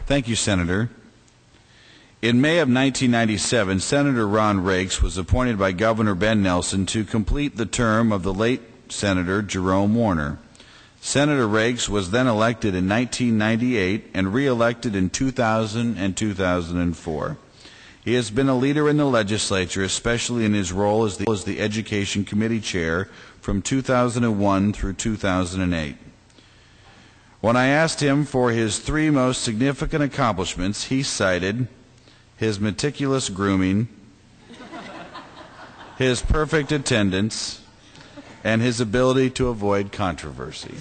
Thank you, Senator. In May of 1997, Senator Ron Rakes was appointed by Governor Ben Nelson to complete the term of the late Senator Jerome Warner. Senator Rakes was then elected in 1998 and re-elected in 2000 and 2004. He has been a leader in the legislature, especially in his role as the Education Committee Chair from 2001 through 2008. When I asked him for his three most significant accomplishments, he cited his meticulous grooming, his perfect attendance, and his ability to avoid controversy.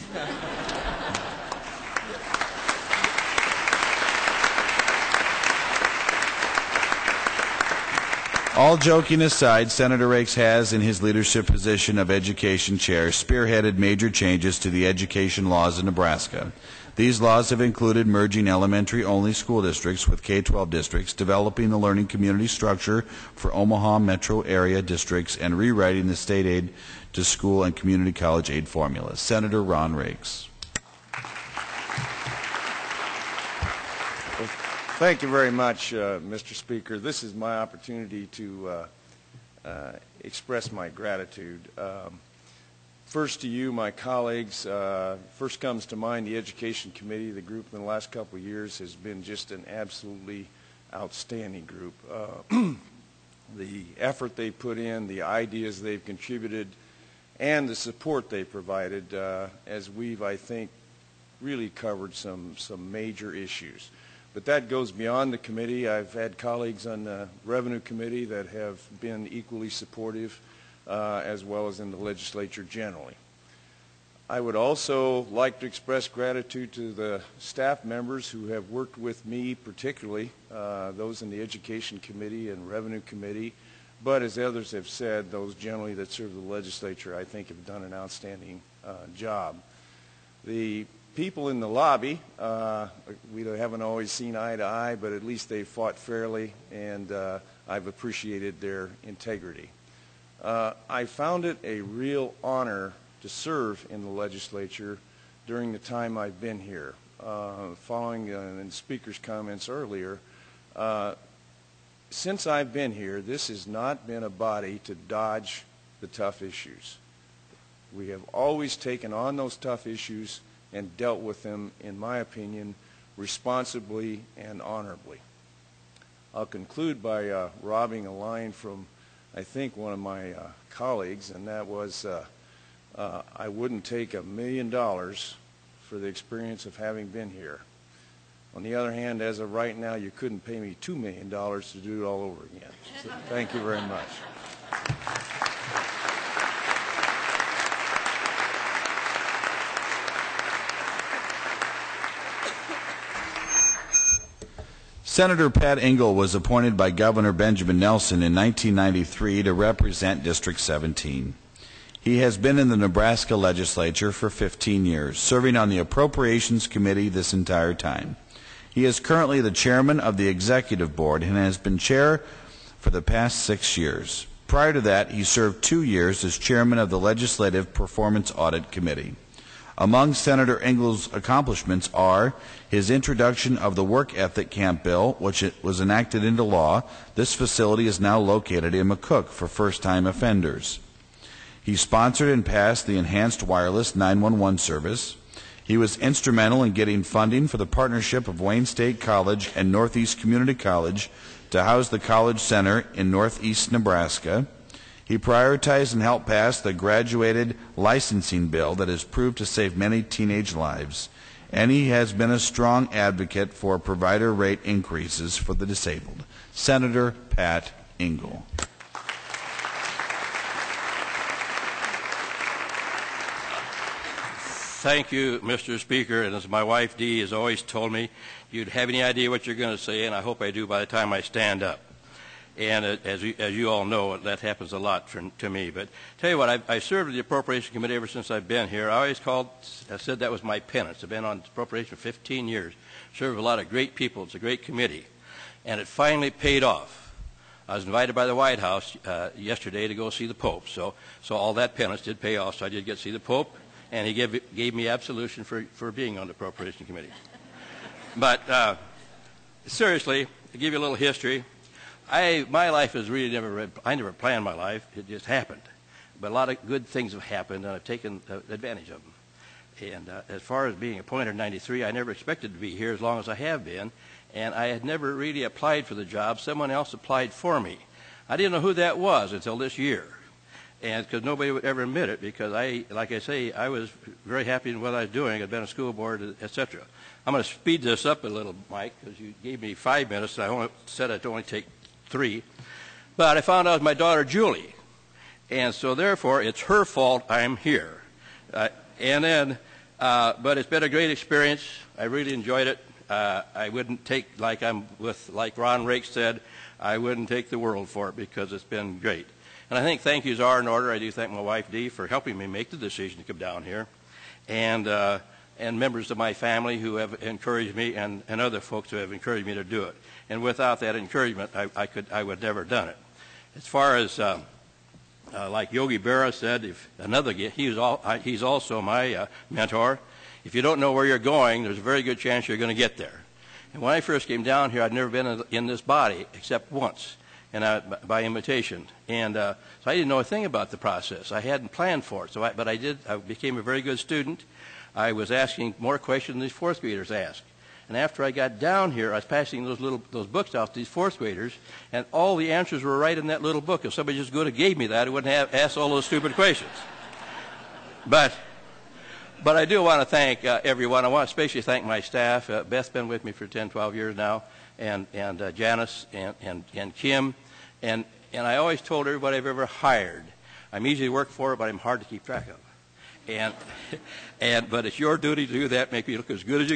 All joking aside, Senator Rakes has, in his leadership position of Education Chair, spearheaded major changes to the education laws in Nebraska. These laws have included merging elementary-only school districts with K-12 districts, developing the learning community structure for Omaha metro area districts, and rewriting the state aid to school and community college aid formulas. Senator Ron Rakes. Thank you very much, Mr. Speaker. This is my opportunity to express my gratitude. First to you, my colleagues. First comes to mind the Education Committee. The group in the last couple of years has been just an absolutely outstanding group. The effort they put in, the ideas they've contributed, and the support they provided as we've, I think, really covered some major issues. But that goes beyond the committee. I've had colleagues on the Revenue Committee that have been equally supportive, as well as in the legislature generally. I would also like to express gratitude to the staff members who have worked with me, particularly those in the Education Committee and Revenue Committee, but as others have said, those generally that serve the legislature, I think, have done an outstanding job. The people in the lobby, we haven't always seen eye to eye, but at least they fought fairly, and I've appreciated their integrity. I found it a real honor to serve in the legislature during the time I've been here. Following the Speaker's comments earlier, since I've been here, this has not been a body to dodge the tough issues. We have always taken on those tough issues and dealt with them, in my opinion, responsibly and honorably. I'll conclude by robbing a line from, I think, one of my colleagues, and that was, I wouldn't take $1 million for the experience of having been here. On the other hand, as of right now, you couldn't pay me $2 million to do it all over again. So thank you very much. Senator Pat Engel was appointed by Governor Benjamin Nelson in 1993 to represent District 17. He has been in the Nebraska legislature for 15 years, serving on the Appropriations Committee this entire time. He is currently the chairman of the Executive Board and has been chair for the past 6 years. Prior to that, he served 2 years as chairman of the Legislative Performance Audit Committee. Among Senator Engel's accomplishments are his introduction of the Work Ethic Camp Bill, which was enacted into law. This facility is now located in McCook for first-time offenders. He sponsored and passed the Enhanced Wireless 911 service. He was instrumental in getting funding for the partnership of Wayne State College and Northeast Community College to house the College Center in Northeast Nebraska. He prioritized and helped pass the graduated licensing bill that has proved to save many teenage lives. And he has been a strong advocate for provider rate increases for the disabled. Senator Pat Engel. Thank you, Mr. Speaker. And as my wife Dee has always told me, you'd have any idea what you're going to say, and I hope I do by the time I stand up. And as you all know, that happens a lot to me. But tell you what, I served with the Appropriation Committee ever since I've been here. I said that was my penance. I've been on appropriation for 15 years, served with a lot of great people. It's a great committee. And it finally paid off. I was invited by the White House yesterday to go see the Pope. So all that penance did pay off. So I did get to see the Pope, and he gave me absolution for being on the Appropriation Committee. But seriously, to give you a little history, my life is really I never planned my life. It just happened. But a lot of good things have happened, and I've taken advantage of them. And as far as being appointed in '93, I never expected to be here as long as I have been, and I had never really applied for the job. Someone else applied for me. I didn't know who that was until this year, and because nobody would ever admit it, because like I say, I was very happy in what I was doing. I'd been on school board, etc. I'm going to speed this up a little, Mike, because you gave me 5 minutes, and I said I'd only take 3. But I found out it was my daughter Julie, and so therefore it's her fault I'm here. And then, but it's been a great experience. I really enjoyed it. I wouldn't take, like Ron Rakes said, I wouldn't take the world for it because it's been great. And I think thank yous are in order. I do thank my wife Dee for helping me make the decision to come down here, and members of my family who have encouraged me, and other folks who have encouraged me to do it. And without that encouragement, I would never have done it. As far as like Yogi Berra said, he's also my mentor. If you don't know where you're going, there's a very good chance you're going to get there. And when I first came down here, I'd never been in this body except once, and by invitation. And so I didn't know a thing about the process. I hadn't planned for it. But I did. I became a very good student. I was asking more questions than these fourth graders asked. And after I got down here, I was passing those books out to these fourth graders, and all the answers were right in that little book. If somebody just would have gave me that, I wouldn't have asked all those stupid questions. But I do want to thank everyone. I want to especially thank my staff. Beth's been with me for 10, 12 years now, and Janice and Kim. And I always told everybody I've ever hired, I'm easy to work for, but I'm hard to keep track of. But it's your duty to do that, make me look as good as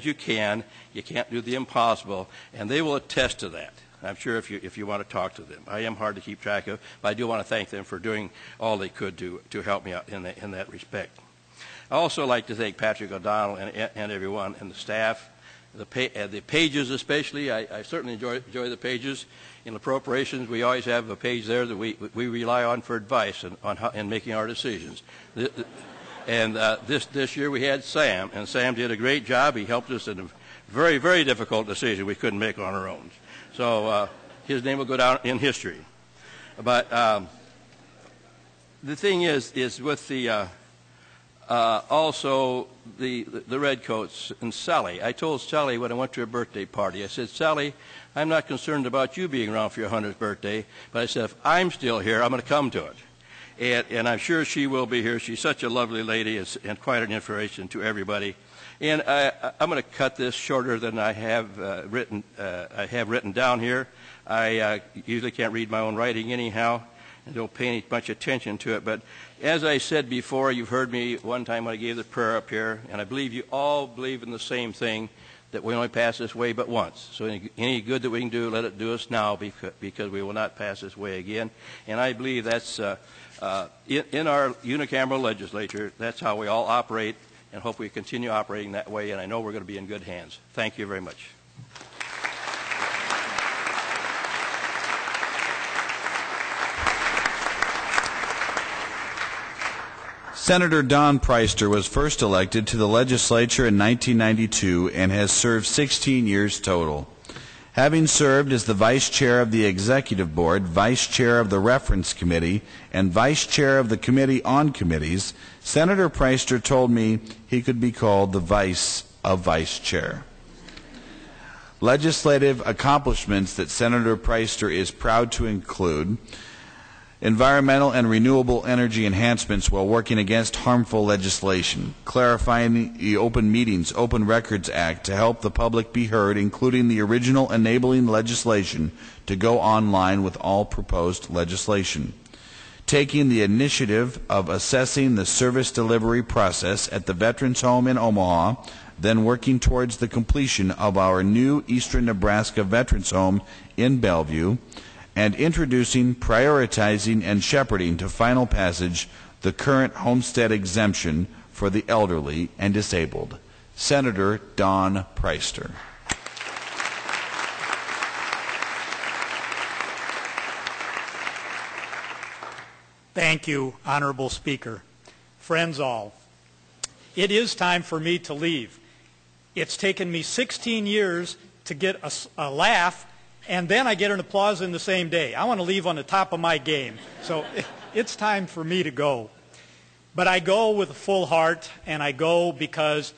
you can. You can't do the impossible, and they will attest to that. I'm sure if you want to talk to them. I am hard to keep track of, but I do want to thank them for doing all they could to help me out in that respect. I also like to thank Patrick O'Donnell and everyone and the staff, the pages especially. I certainly enjoy the pages. In appropriations, we always have a page there that we rely on for advice in making our decisions. And this year we had Sam, and Sam did a great job. He helped us in a very, very difficult decision we couldn't make on our own. So his name will go down in history. But the thing is with the also the Redcoats and Sally. I told Sally when I went to her birthday party, I said, Sally, I'm not concerned about you being around for your 100th birthday, but I said, if I'm still here, I'm going to come to it. And I'm sure she will be here. She's such a lovely lady and quite an inspiration to everybody. And I'm going to cut this shorter than I have written down here. I usually can't read my own writing anyhow, and don't pay any much attention to it. But as I said before, you've heard me one time when I gave the prayer up here, and I believe you all believe in the same thing, that we only pass this way but once. So any good that we can do, let it do us now, because we will not pass this way again. And I believe that's in our unicameral legislature, that's how we all operate, and hope we continue operating that way, and I know we're going to be in good hands. Thank you very much. Senator Dawn Price Tur was first elected to the legislature in 1992 and has served 16 years total. Having served as the Vice Chair of the Executive Board, Vice Chair of the Reference Committee, and Vice Chair of the Committee on Committees, Senator Price Tur told me he could be called the Vice of Vice Chair. Legislative accomplishments that Senator Price Tur is proud to include: environmental and renewable energy enhancements while working against harmful legislation, clarifying the Open Meetings, Open Records Act to help the public be heard, including the original enabling legislation to go online with all proposed legislation, taking the initiative of assessing the service delivery process at the Veterans Home in Omaha, then working towards the completion of our new Eastern Nebraska Veterans Home in Bellevue, and introducing, prioritizing, and shepherding to final passage the current homestead exemption for the elderly and disabled. Senator Dawn Price Tur. Thank you, Honorable Speaker. Friends all, it is time for me to leave. It's taken me 16 years to get a laugh, and then I get an applause in the same day. I want to leave on the top of my game. So it's time for me to go. But I go with a full heart, and I go because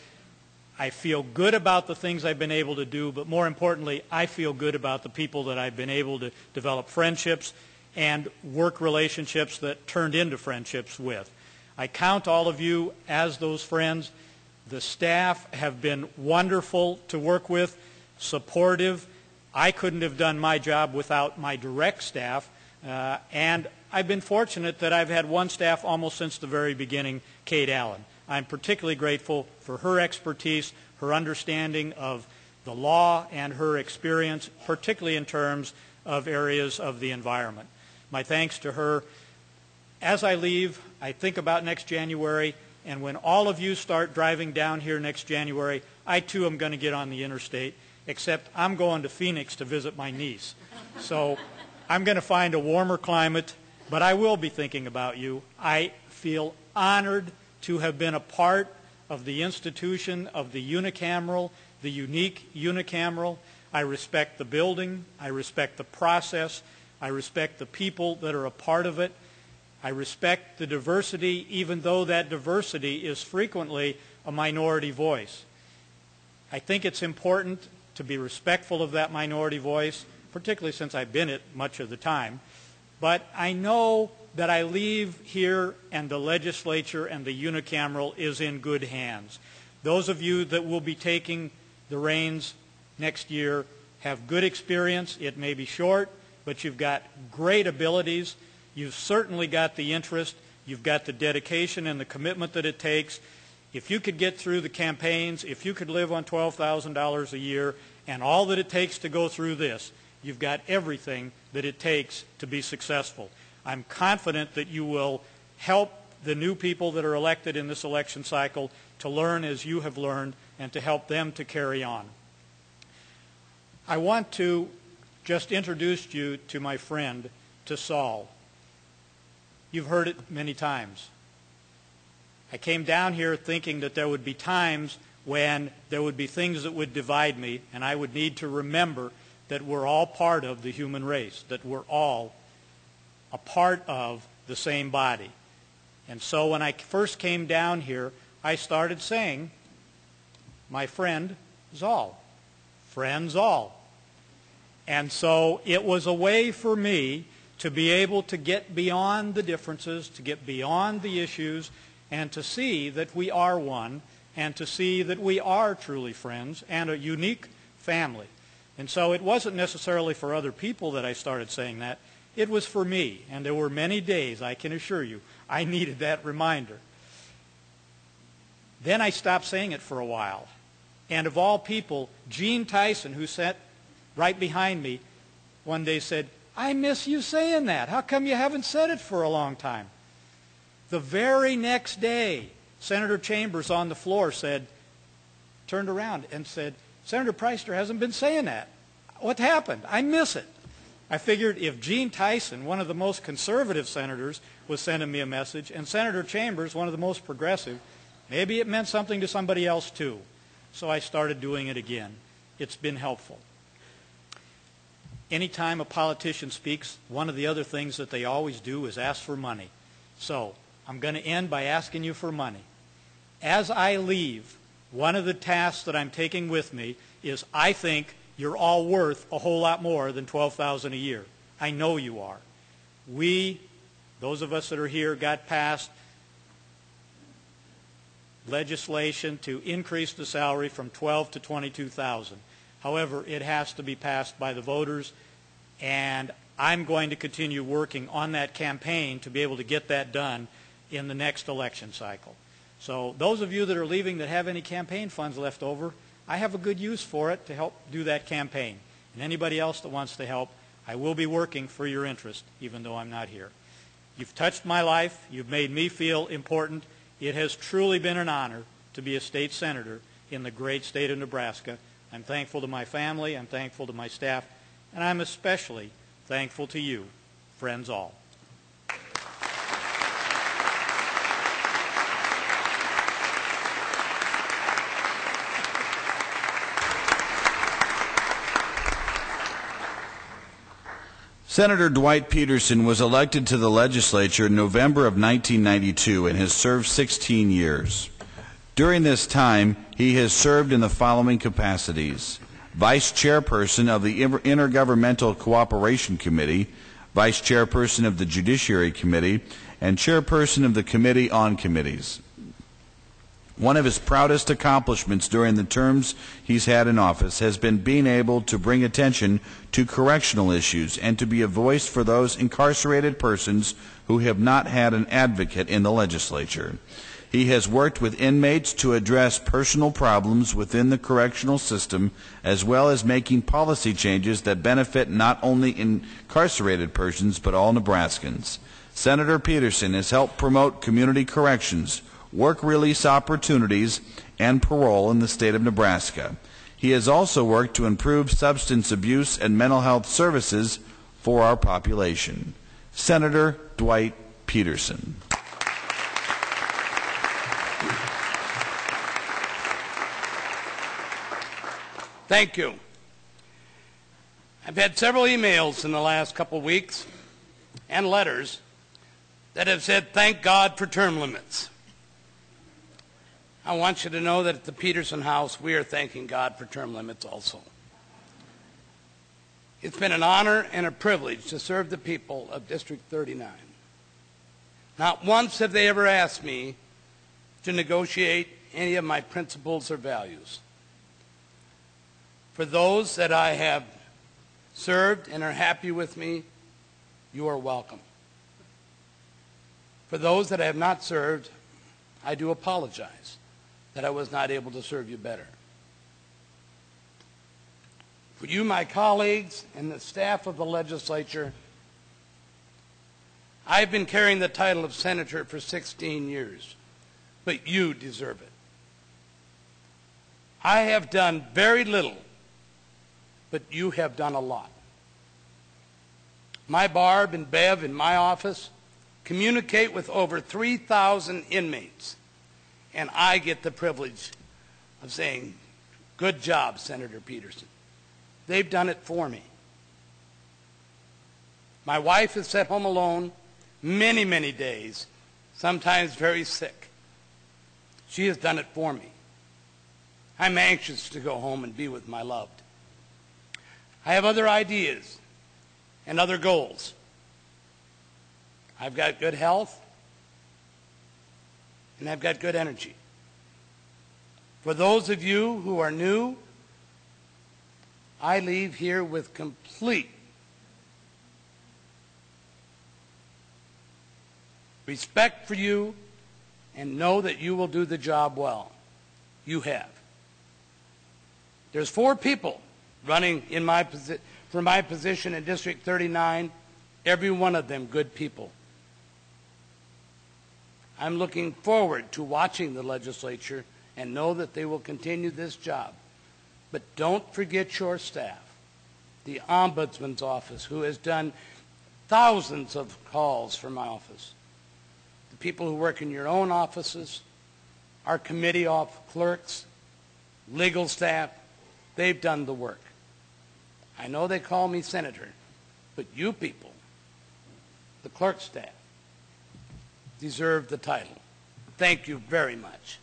I feel good about the things I've been able to do, but more importantly, I feel good about the people that I've been able to develop friendships and work relationships that turned into friendships with. I count all of you as those friends. The staff have been wonderful to work with, supportive. I couldn't have done my job without my direct staff, and I've been fortunate that I've had one staff almost since the very beginning, Kate Allen. I'm particularly grateful for her expertise, her understanding of the law, and her experience, particularly in terms of areas of the environment. My thanks to her. As I leave, I think about next January, and when all of you start driving down here next January, I too am going to get on the interstate, except I'm going to Phoenix to visit my niece. So I'm going to find a warmer climate, but I will be thinking about you. I feel honored to have been a part of the institution of the unicameral, the unique unicameral. I respect the building. I respect the process. I respect the people that are a part of it. I respect the diversity, even though that diversity is frequently a minority voice. I think it's important to be respectful of that minority voice, particularly since I've been it much of the time. But I know that I leave here and the legislature and the unicameral is in good hands. Those of you that will be taking the reins next year have good experience. It may be short, but you've got great abilities. You've certainly got the interest. You've got the dedication and the commitment that it takes. If you could get through the campaigns, if you could live on $12,000 a year and all that it takes to go through this, you've got everything that it takes to be successful. I'm confident that you will help the new people that are elected in this election cycle to learn as you have learned and to help them to carry on. I want to just introduce you to my friend, to Saul. You've heard it many times. I came down here thinking that there would be times when there would be things that would divide me, and I would need to remember that we're all part of the human race, that we're all a part of the same body. And so when I first came down here, I started saying, my friend Zal, friend Zal. And so it was a way for me to be able to get beyond the differences, to get beyond the issues, and to see that we are one, and to see that we are truly friends and a unique family. And so it wasn't necessarily for other people that I started saying that. It was for me, and there were many days, I can assure you, I needed that reminder. Then I stopped saying it for a while. And of all people, Gene Tyson, who sat right behind me, one day said, I miss you saying that. How come you haven't said it for a long time? The very next day, Senator Chambers on the floor turned around and said, Senator Price Tur hasn't been saying that. What happened? I miss it. I figured if Gene Tyson, one of the most conservative senators, was sending me a message, and Senator Chambers, one of the most progressive, maybe it meant something to somebody else too. So I started doing it again. It's been helpful. Anytime a politician speaks, one of the other things that they always do is ask for money. So I'm going to end by asking you for money. As I leave, one of the tasks that I'm taking with me is I think you're all worth a whole lot more than $12,000 a year. I know you are. We, those of us that are here, got passed legislation to increase the salary from $12,000 to $22,000. However, it has to be passed by the voters, and I'm going to continue working on that campaign to be able to get that done in the next election cycle. So those of you that are leaving that have any campaign funds left over, I have a good use for it to help do that campaign. And anybody else that wants to help, I will be working for your interest, even though I'm not here. You've touched my life. You've made me feel important. It has truly been an honor to be a state senator in the great state of Nebraska. I'm thankful to my family. I'm thankful to my staff. And I'm especially thankful to you, friends all. Senator Dwight Peterson was elected to the legislature in November of 1992 and has served 16 years. During this time, he has served in the following capacities: Vice Chairperson of the Intergovernmental Cooperation Committee, Vice Chairperson of the Judiciary Committee, and Chairperson of the Committee on Committees. One of his proudest accomplishments during the terms he's had in office has been being able to bring attention to correctional issues and to be a voice for those incarcerated persons who have not had an advocate in the legislature. He has worked with inmates to address personal problems within the correctional system, as well as making policy changes that benefit not only incarcerated persons but all Nebraskans. Senator Peterson has helped promote community corrections, work release opportunities, and parole in the state of Nebraska. He has also worked to improve substance abuse and mental health services for our population. Senator Dwight Peterson. Thank you. I've had several emails in the last couple of weeks and letters that have said, "Thank God for term limits." I want you to know that at the Peterson House, we are thanking God for term limits also. It's been an honor and a privilege to serve the people of District 39. Not once have they ever asked me to negotiate any of my principles or values. For those that I have served and are happy with me, you are welcome. For those that I have not served, I do apologize that I was not able to serve you better. For you, my colleagues, and the staff of the legislature, I've been carrying the title of senator for 16 years, but you deserve it. I have done very little, but you have done a lot. My Barb and Bev in my office communicate with over 3,000 inmates, and I get the privilege of saying, "Good job, Senator Peterson." They've done it for me. My wife has sat home alone many, many days, sometimes very sick. She has done it for me. I'm anxious to go home and be with my loved. I have other ideas and other goals. I've got good health, and I've got good energy. For those of you who are new, I leave here with complete respect for you and know that you will do the job well. You have. There's 4 people running in for my position in District 39, every one of them good people. I'm looking forward to watching the legislature and know that they will continue this job. But don't forget your staff, the Ombudsman's office, who has done thousands of calls for my office, the people who work in your own offices, our committee clerks, legal staff, they've done the work. I know they call me senator, but you people, the clerk staff, deserve the title. Thank you very much.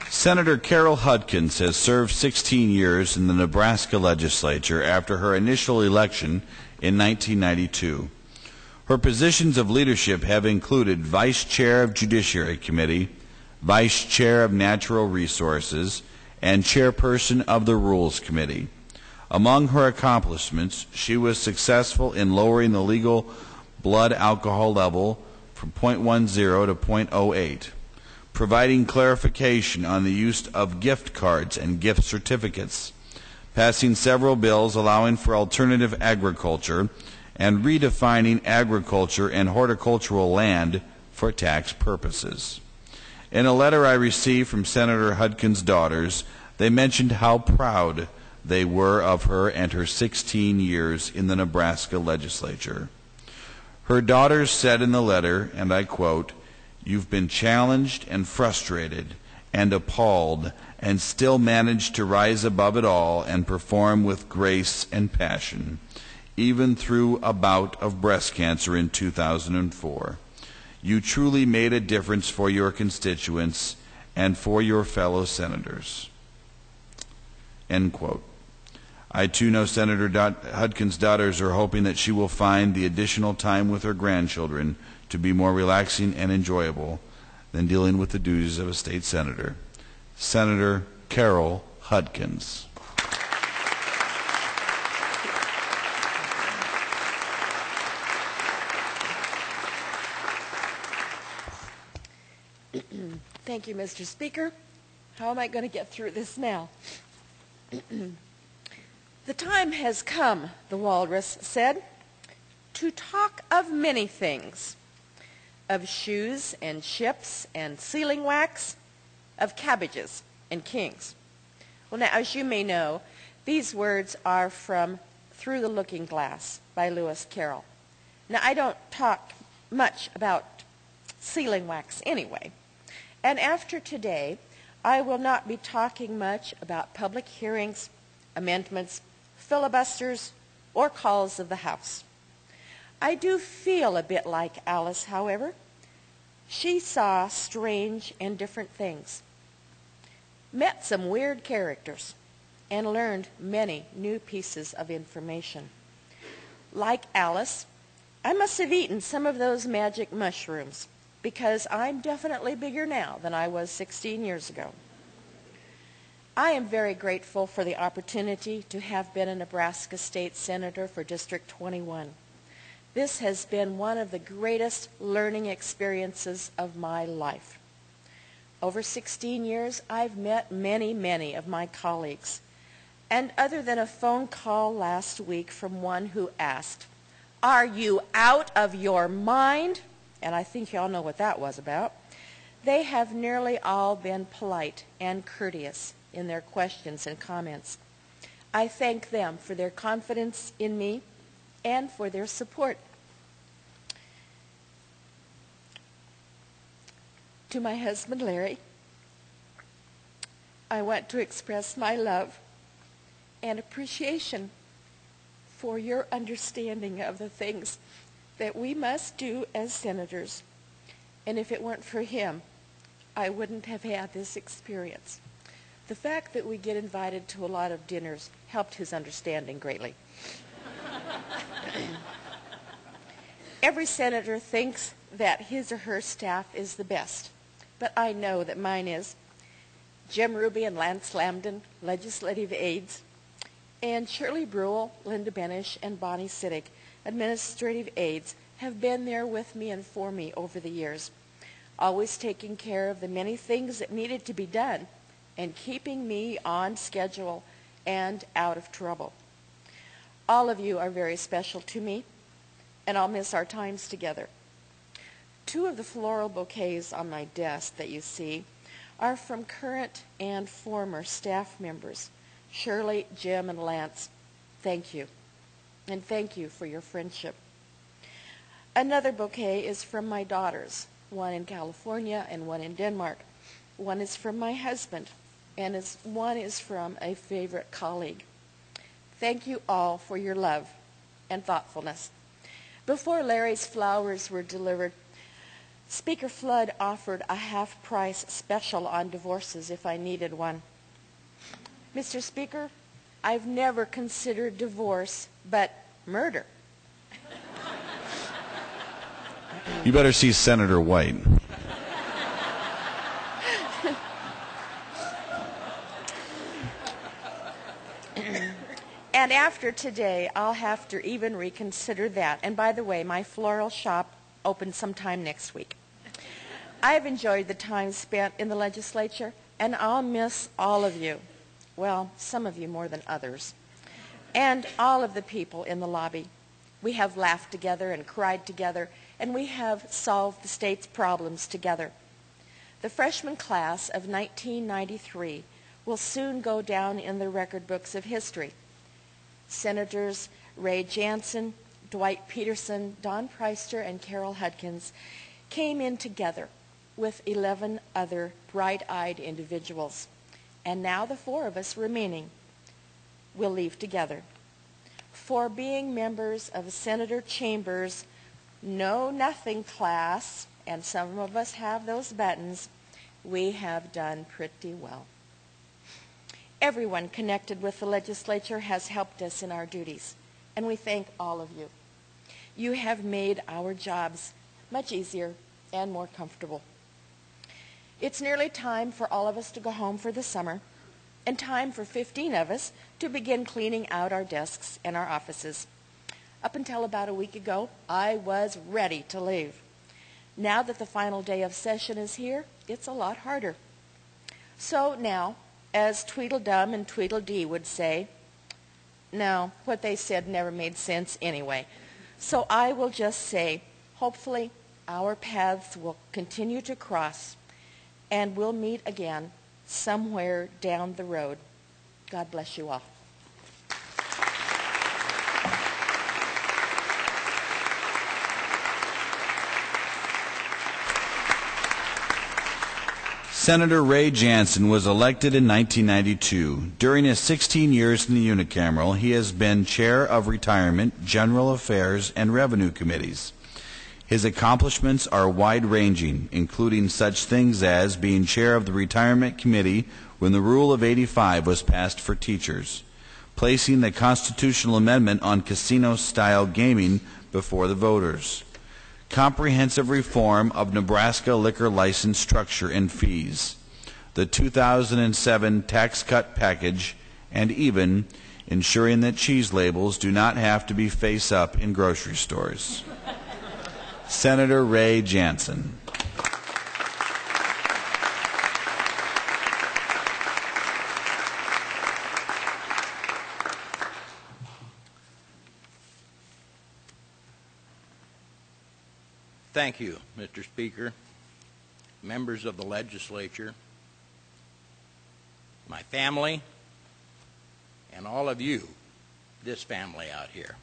Senator Carol Hudkins has served 16 years in the Nebraska legislature after her initial election in 1992. Her positions of leadership have included Vice Chair of Judiciary Committee, Vice Chair of Natural Resources, and Chairperson of the Rules Committee. Among her accomplishments, she was successful in lowering the legal blood alcohol level from 0.10 to 0.08, providing clarification on the use of gift cards and gift certificates, passing several bills allowing for alternative agriculture, and redefining agriculture and horticultural land for tax purposes. In a letter I received from Senator Hudkins' daughters, they mentioned how proud they were of her and her 16 years in the Nebraska legislature. Her daughters said in the letter, and I quote, You've been challenged and frustrated and appalled and still managed to rise above it all and perform with grace and passion, even through a bout of breast cancer in 2004. You truly made a difference for your constituents and for your fellow senators." End quote. I too know Senator Hudkins' daughters are hoping that she will find the additional time with her grandchildren to be more relaxing and enjoyable than dealing with the duties of a state senator. Senator Carol Hudkins. Thank you, Mr. Speaker. How am I going to get through this now? "The time has come," the walrus said, "to talk of many things, of shoes and ships and sealing wax, of cabbages and kings." Well, now, as you may know, these words are from Through the Looking Glass by Lewis Carroll. Now, I don't talk much about sealing wax anyway, and after today, I will not be talking much about public hearings, amendments, filibusters, or calls of the House. I do feel a bit like Alice, however. She saw strange and different things, met some weird characters, and learned many new pieces of information. Like Alice, I must have eaten some of those magic mushrooms, because I'm definitely bigger now than I was 16 years ago. I am very grateful for the opportunity to have been a Nebraska State Senator for District 21. This has been one of the greatest learning experiences of my life. Over 16 years, I've met many of my colleagues. And other than a phone call last week from one who asked, "Are you out of your mind?" and I think you all know what that was about, they have nearly all been polite and courteous in their questions and comments. I thank them for their confidence in me and for their support. To my husband, Larry, I want to express my love and appreciation for your understanding of the things that we must do as senators. And if it weren't for him, I wouldn't have had this experience. The fact that we get invited to a lot of dinners helped his understanding greatly. Every senator thinks that his or her staff is the best, but I know that mine is. Jim Ruby and Lance Lambden, legislative aides, and Shirley Brule, Linda Benish, and Bonnie Siddick, administrative aides, have been there with me and for me over the years, always taking care of the many things that needed to be done and keeping me on schedule and out of trouble. All of you are very special to me, and I'll miss our times together. Two of the floral bouquets on my desk that you see are from current and former staff members, Shirley, Jim, and Lance. Thank you, and thank you for your friendship. Another bouquet is from my daughters, one in California and one in Denmark. One is from my husband, and one is from a favorite colleague. Thank you all for your love and thoughtfulness. Before Larry's flowers were delivered, Speaker Flood offered a half-price special on divorces if I needed one. Mr. Speaker, I've never considered divorce, but murder. You better see Senator White. And after today, I'll have to even reconsider that. And by the way, my floral shop opens sometime next week. I've enjoyed the time spent in the legislature, and I'll miss all of you. Well, some of you more than others. And all of the people in the lobby. We have laughed together and cried together, and we have solved the state's problems together. The freshman class of 1993 will soon go down in the record books of history. Senators Ray Jansen, Dwight Peterson, Dawn Price Tur, and Carol Hudkins came in together with 11 other bright-eyed individuals. And now the 4 of us remaining will leave together. For being members of Senator Chambers' Know Nothing class, and some of us have those buttons, we have done pretty well. Everyone connected with the legislature has helped us in our duties, and we thank all of you. You have made our jobs much easier and more comfortable. It's nearly time for all of us to go home for the summer, and time for 15 of us to begin cleaning out our desks and our offices. Up until about a week ago, I was ready to leave. Now that the final day of session is here, it's a lot harder. So now, as Tweedledum and Tweedledee would say, no, what they said never made sense anyway. So I will just say, hopefully our paths will continue to cross, and we'll meet again somewhere down the road. God bless you all. Senator Ray Jansen was elected in 1992. During his 16 years in the Unicameral, he has been chair of Retirement, General Affairs, and Revenue Committees. His accomplishments are wide-ranging, including such things as being chair of the Retirement Committee when the Rule of 85 was passed for teachers, placing the constitutional amendment on casino-style gaming before the voters, comprehensive reform of Nebraska liquor license structure and fees, the 2007 tax cut package, and even ensuring that cheese labels do not have to be face up in grocery stores. Senator Ray Jansen. Thank you, Mr. Speaker, members of the legislature, my family, and all of you, this family out here.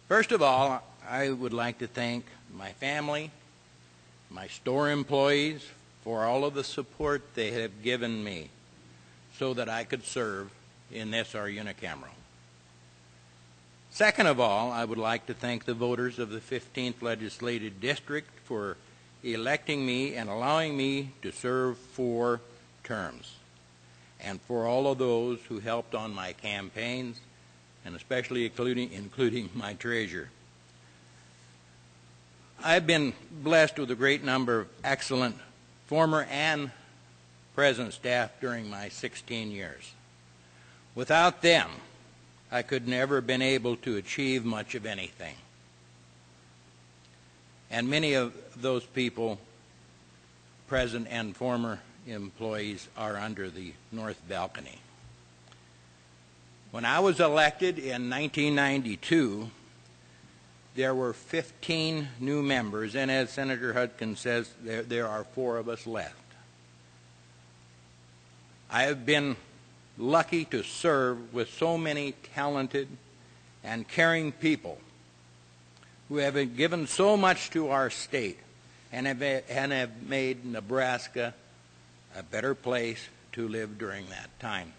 First of all, I would like to thank my family, my store employees, for all of the support they have given me so that I could serve in this, our unicameral. Second of all, I would like to thank the voters of the 15th Legislative District for electing me and allowing me to serve 4 terms, and for all of those who helped on my campaigns, and especially including my treasurer. I've been blessed with a great number of excellent former and present staff during my 16 years. Without them, I could never have been able to achieve much of anything. And many of those people, present and former employees, are under the north balcony. When I was elected in 1992, there were 15 new members, and as Senator Hudkins says, there are 4 of us left. I have been lucky to serve with so many talented and caring people who have given so much to our state and have made Nebraska a better place to live during that time.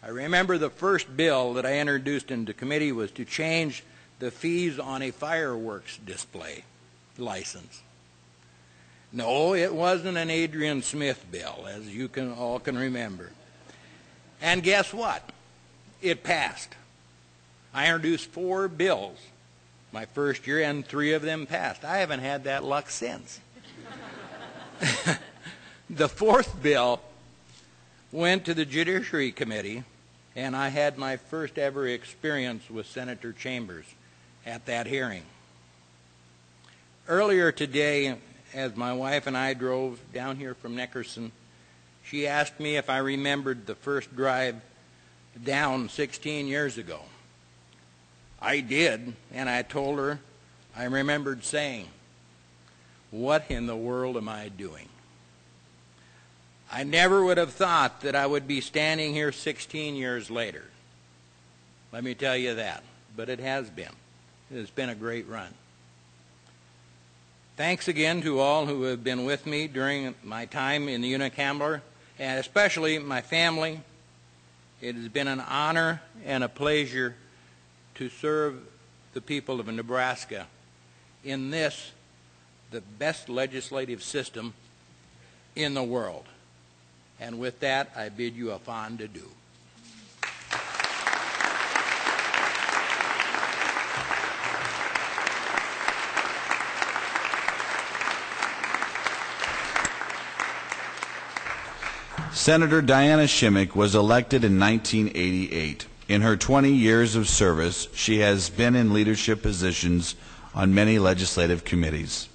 I remember the first bill that I introduced into committee was to change the fees on a fireworks display license. No, it wasn't an Adrian Smith bill, as you all can remember. And guess what? It passed. I introduced 4 bills my first year, and 3 of them passed. I haven't had that luck since. The 4th bill went to the Judiciary Committee, and I had my first ever experience with Senator Chambers at that hearing. Earlier today, as my wife and I drove down here from Nickerson, she asked me if I remembered the first drive down 16 years ago. I did, and I told her I remembered saying, "What in the world am I doing?" I never would have thought that I would be standing here 16 years later. Let me tell you that. But it has been. It has been a great run. Thanks again to all who have been with me during my time in the Unicameral, and especially my family. It has been an honor and a pleasure to serve the people of Nebraska in this, the best legislative system in the world. And with that, I bid you a fond adieu. Senator Diana Shimek was elected in 1988. In her 20 years of service, she has been in leadership positions on many legislative committees.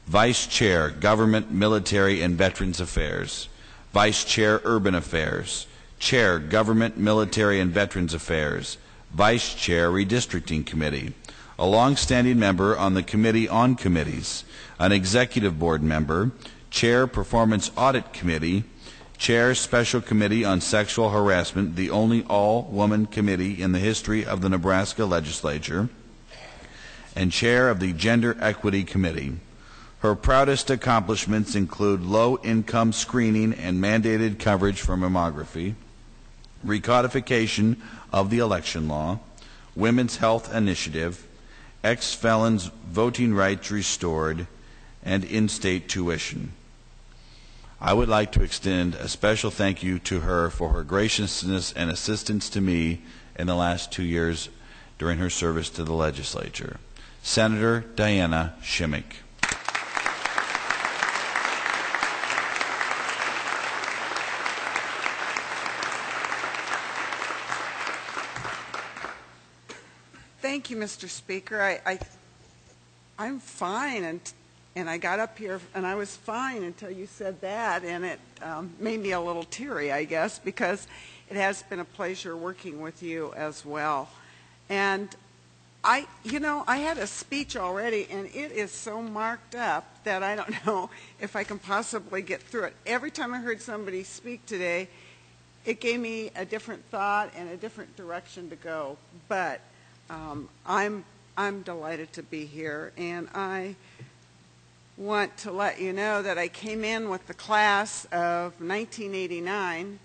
Vice Chair, Government, Military, and Veterans Affairs. Vice Chair, Urban Affairs. Chair, Government, Military, and Veterans Affairs. Vice Chair, Redistricting Committee. A long-standing member on the Committee on Committees. An Executive Board member. Chair, Performance Audit Committee. Chair, Special Committee on Sexual Harassment, the only all-woman committee in the history of the Nebraska legislature, and Chair of the Gender Equity Committee. Her proudest accomplishments include low-income screening and mandated coverage for mammography, recodification of the election law, Women's Health Initiative, ex-felons' voting rights restored, and in-state tuition. I would like to extend a special thank you to her for her graciousness and assistance to me in the last 2 years during her service to the legislature. Senator Diana Shimek. Thank you, Mr. Speaker. I'm fine, and I got up here and I was fine until you said that, and it made me a little teary, I guess, because it has been a pleasure working with you as well. And I had a speech already, and it is so marked up that I don't know if I can possibly get through it. Every time I heard somebody speak today, it gave me a different thought and a different direction to go. But I'm delighted to be here, and I want to let you know that I came in with the class of 1989.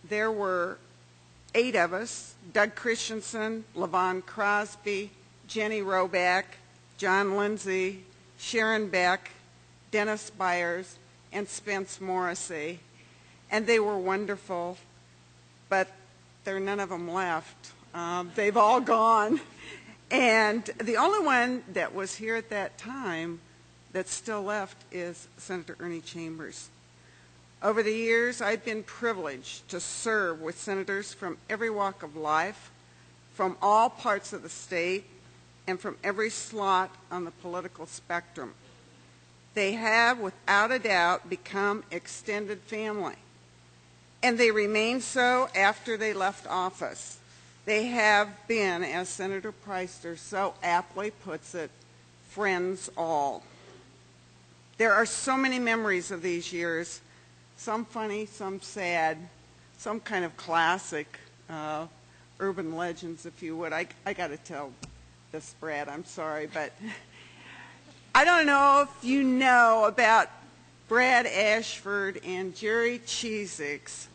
There were 8 of us: Doug Christensen, Levon Crosby, Jenny Roback, John Lindsay, Sharon Beck, Dennis Byers, and Spence Morrissey. And they were wonderful, but there are none of them left. They've all gone. And the only one that was here at that time that's still left is Senator Ernie Chambers. Over the years, I've been privileged to serve with senators from every walk of life, from all parts of the state, and from every slot on the political spectrum. They have, without a doubt, become extended family, and they remain so after they left office. They have been, as Senator Price Tur so aptly puts it, friends all. There are so many memories of these years, some funny, some sad, some kind of classic urban legends, if you would. I got to tell this, Brad, I'm sorry, but I don't know if you know about Brad Ashford and Jerry Cheezick's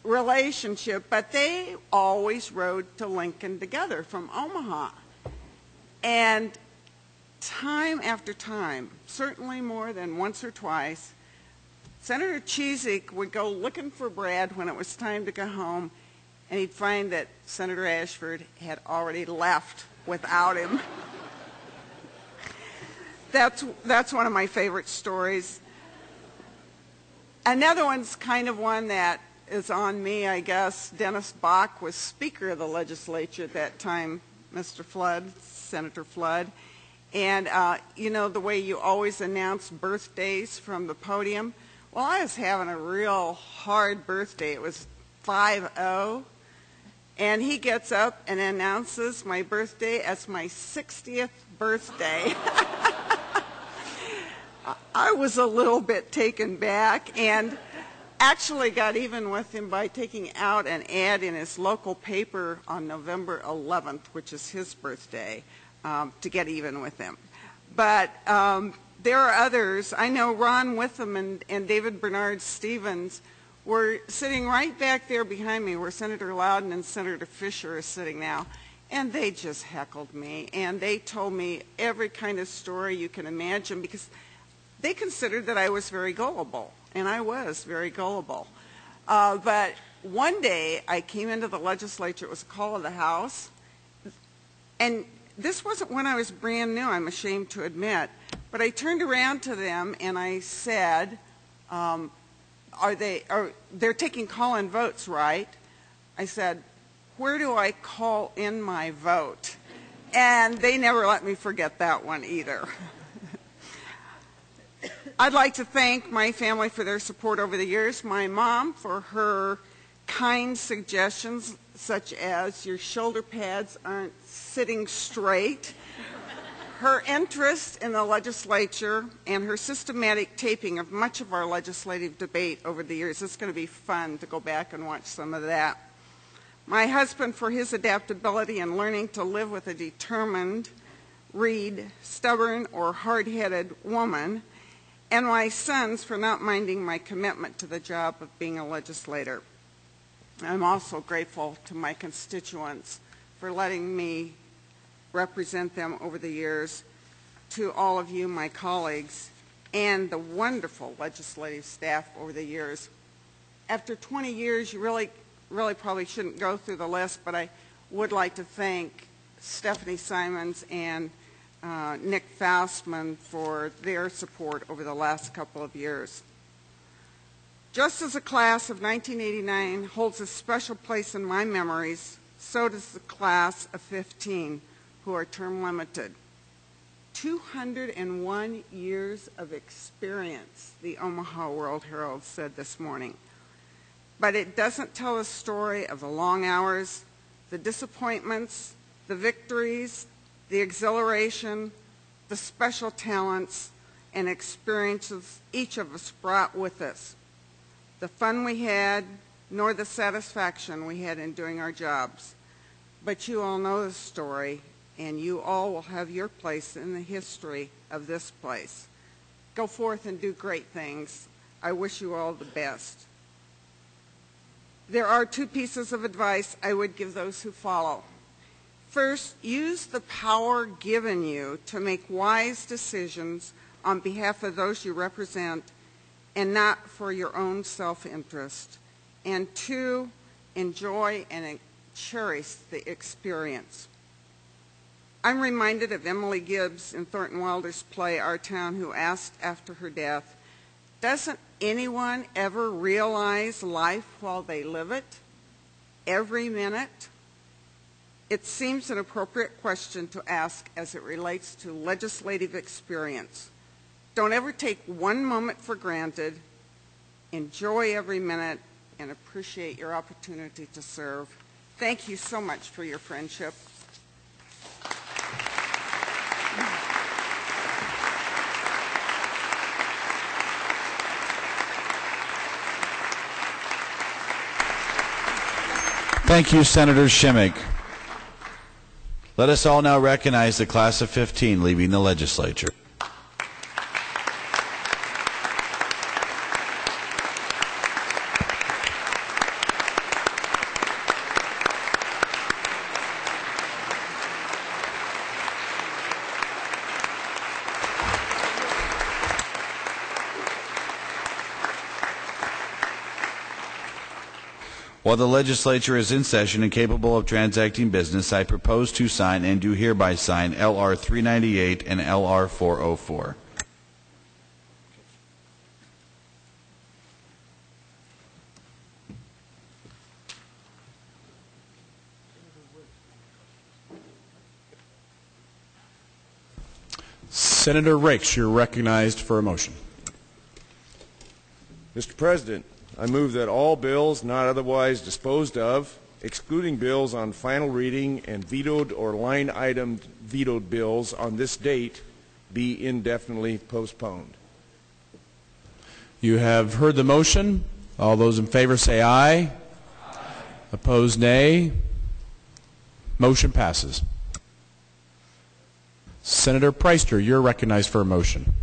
relationship, but they always rode to Lincoln together from Omaha. And time after time, certainly more than once or twice, Senator Cheezick would go looking for Brad when it was time to go home, and he'd find that Senator Ashford had already left without him. That's one of my favorite stories. Another one's kind of one that is on me, I guess. Dennis Bach was Speaker of the legislature at that time, Mr. Flood, Senator Flood. And you know the way you always announce birthdays from the podium? Well, I was having a real hard birthday. It was 5-0. And he gets up and announces my birthday as my 60th birthday. I was a little bit taken back, and actually got even with him by taking out an ad in his local paper on November 11th, which is his birthday, to get even with him. But there are others. I know Ron Witham and David Bernard Stevens were sitting right back there behind me where Senator Loudon and Senator Fisher are sitting now. And they just heckled me. And they told me every kind of story you can imagine because they considered that I was very gullible. And I was very gullible. But one day I came into the legislature. It was a call of the House. And this wasn't when I was brand new, I'm ashamed to admit. But I turned around to them and I said, they're taking call-in votes, right? I said, where do I call in my vote? And they never let me forget that one either. I'd like to thank my family for their support over the years, my mom for her kind suggestions, such as your shoulder pads aren't sitting straight, her interest in the legislature, and her systematic taping of much of our legislative debate over the years. It's going to be fun to go back and watch some of that. My husband for his adaptability and learning to live with a determined, stubborn, or hard-headed woman, and my sons for not minding my commitment to the job of being a legislator. I'm also grateful to my constituents for letting me represent them over the years, to all of you, my colleagues, and the wonderful legislative staff over the years. After 20 years, you really probably shouldn't go through the list, but I would like to thank Stephanie Simons and Nick Faustman for their support over the last couple of years. Just as the class of 1989 holds a special place in my memories, so does the class of 15 who are term limited. 201 years of experience, the Omaha World Herald said this morning. But it doesn't tell a story of the long hours, the disappointments, the victories, the exhilaration, the special talents and experiences each of us brought with us, the fun we had, nor the satisfaction we had in doing our jobs. But you all know the story, and you all will have your place in the history of this place. Go forth and do great things. I wish you all the best. There are two pieces of advice I would give those who follow. First, use the power given you to make wise decisions on behalf of those you represent and not for your own self-interest. And two, enjoy and cherish the experience. I'm reminded of Emily Gibbs in Thornton Wilder's play, Our Town, who asked after her death, doesn't anyone ever realize life while they live it? Every minute? It seems an appropriate question to ask as it relates to legislative experience. Don't ever take one moment for granted. Enjoy every minute and appreciate your opportunity to serve. Thank you so much for your friendship. Thank you, Senator Shimek. Let us all now recognize the class of 15 leaving the legislature. While the legislature is in session and capable of transacting business, I propose to sign and do hereby sign LR 398 and LR 404. Senator Rakes, you're recognized for a motion. Mr. President, I move that all bills not otherwise disposed of, excluding bills on final reading and vetoed or line-item vetoed bills on this date, be indefinitely postponed. You have heard the motion. All those in favor say aye. Aye. Opposed, nay. Motion passes. Senator Price Tur, you're recognized for a motion.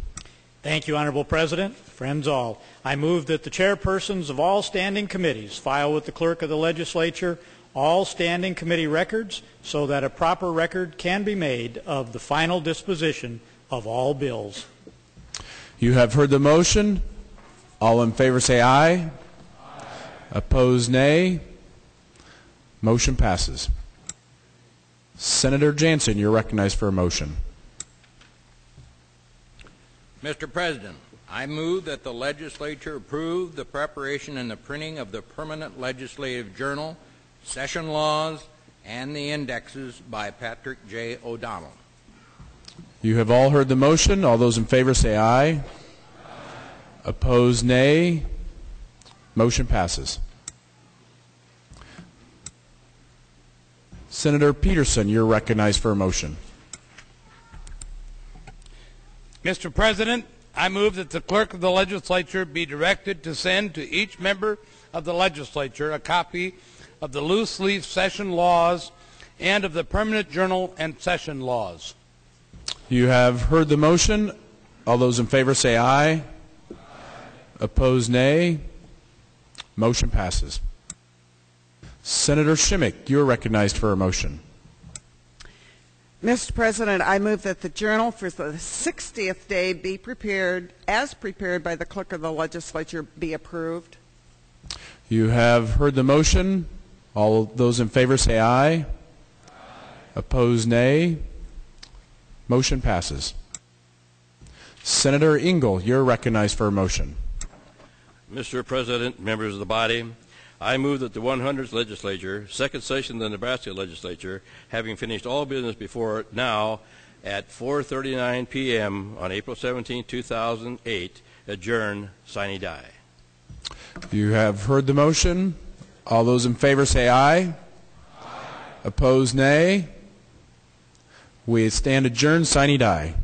Thank you, Honorable President. Friends all, I move that the chairpersons of all standing committees file with the clerk of the legislature all standing committee records so that a proper record can be made of the final disposition of all bills. You have heard the motion. All in favor say aye. Aye. Opposed, nay. Motion passes. Senator Jansen, you're recognized for a motion. Mr. President, I move that the legislature approve the preparation and the printing of the permanent legislative journal, session laws, and the indexes by Patrick J. O'Donnell. You have all heard the motion. All those in favor say aye. Aye. Opposed, nay. Motion passes. Senator Peterson, you're recognized for a motion. Mr. President, I move that the clerk of the legislature be directed to send to each member of the legislature a copy of the loose leaf session laws and of the permanent journal and session laws. You have heard the motion. All those in favor say aye. Aye. Opposed, nay. Motion passes. Senator Shimek, you're recognized for a motion. Mr. President, I move that the journal for the 60th day be prepared, as prepared by the clerk of the legislature, be approved. You have heard the motion. All those in favor say aye. Aye. Opposed, nay. Motion passes. Senator Engel, you're recognized for a motion. Mr. President, members of the body, I move that the 100th legislature, second session of the Nebraska legislature, having finished all business before it now at 4:39 p.m. on April 17, 2008, adjourn sine die. You have heard the motion. All those in favor say aye. Aye. Opposed, nay. We stand adjourned sine die.